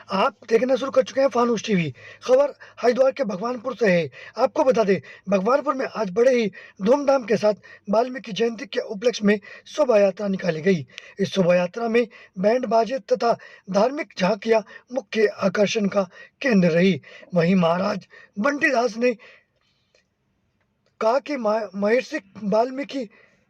आप देखना शुरू कर चुके हैं फानूस टीवी। खबर हरिद्वार के भगवानपुर से है। आपको बता दें, भगवानपुर में आज बड़े ही धूमधाम के साथ वाल्मीकि जयंती के उपलक्ष्य में शोभा यात्रा निकाली गई। इस शोभा यात्रा में बैंड बाजे तथा धार्मिक झांकियां मुख्य आकर्षण का केंद्र रही। वहीं महाराज बंटीदास ने कहा कि महर्षि वाल्मीकि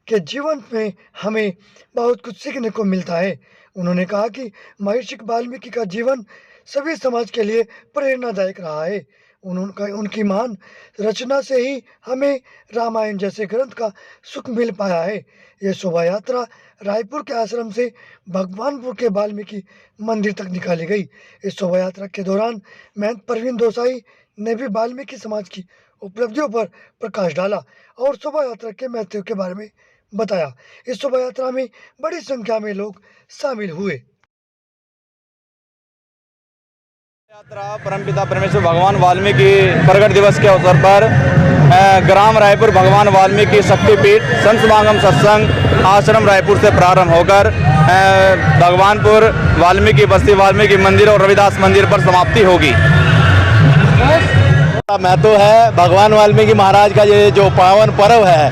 के जीवन में हमें बहुत कुछ सीखने को मिलता है। उन्होंने कहा कि महर्षि वाल्मीकि का जीवन सभी समाज के लिए प्रेरणादायक रहा है। उनकी महान रचना से ही हमें रामायण जैसे ग्रंथ का सुख मिल पाया है। यह शोभा यात्रा रायपुर के आश्रम से भगवानपुर के वाल्मीकि मंदिर तक निकाली गई। इस शोभा यात्रा के दौरान महंत प्रवीण दोसाई ने भी वाल्मीकि समाज की उपलब्धियों पर प्रकाश डाला और शोभा यात्रा के महत्व के बारे में बताया। इस शोभा यात्रा में बड़ी संख्या में लोग शामिल हुए। यात्रा परमपिता परमेश्वर भगवान वाल्मीकि प्रकट दिवस के अवसर पर ग्राम रायपुर भगवान वाल्मीकि शक्तिपीठ संत समागम सत्संग आश्रम रायपुर से प्रारंभ होकर भगवानपुर वाल्मीकि बस्ती वाल्मीकि मंदिर और रविदास मंदिर पर समाप्ति होगी। महत्व है भगवान वाल्मीकि महाराज का ये जो पावन पर्व है,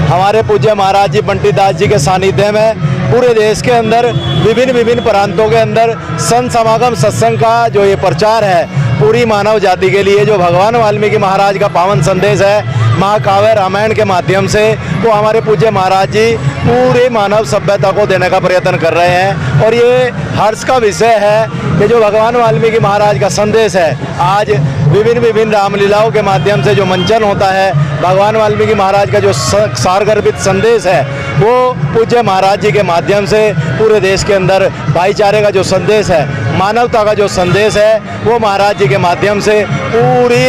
हमारे पूज्य महाराज जी बंटीदास जी के सानिध्य में पूरे देश के अंदर विभिन्न प्रांतों के अंदर संत समागम सत्संग का जो ये प्रचार है पूरी मानव जाति के लिए, जो भगवान वाल्मीकि महाराज का पावन संदेश है महाकाव्य रामायण के माध्यम से, वो हमारे पूज्य महाराज जी पूरे मानव सभ्यता को देने का प्रयत्न कर रहे हैं। और ये हर्ष का विषय है कि जो भगवान वाल्मीकि महाराज का संदेश है, आज विभिन्न रामलीलाओं के माध्यम से जो मंचन होता है, भगवान वाल्मीकि महाराज का जो सारगर्भित संदेश है वो पूज्य महाराज जी के माध्यम से पूरे देश के अंदर भाईचारे का जो संदेश है, मानवता का जो संदेश है, वो महाराज जी के माध्यम से पूरी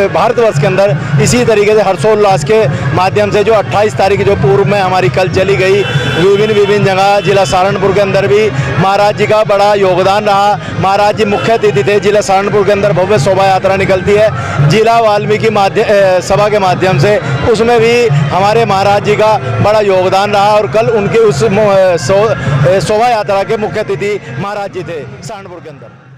भारतवर्ष के अंदर इसी तरीके से हर्षोल्लास के माध्यम से जो 28 तारीख जो पूर्व में हमारी कल चली गई, विभिन्न जगह जिला सहारनपुर के अंदर भी महाराज जी का बड़ा योगदान रहा। महाराज जी मुख्य अतिथि थे। जिला सहारनपुर के अंदर भव्य शोभा यात्रा निकलती है जिला वाल्मीकि सभा के माध्यम से, उसमें भी हमारे महाराज जी का बड़ा योगदान रहा। और कल उनके उस शोभा यात्रा के मुख्य अतिथि महाराज जी थे सहारनपुर के अंदर।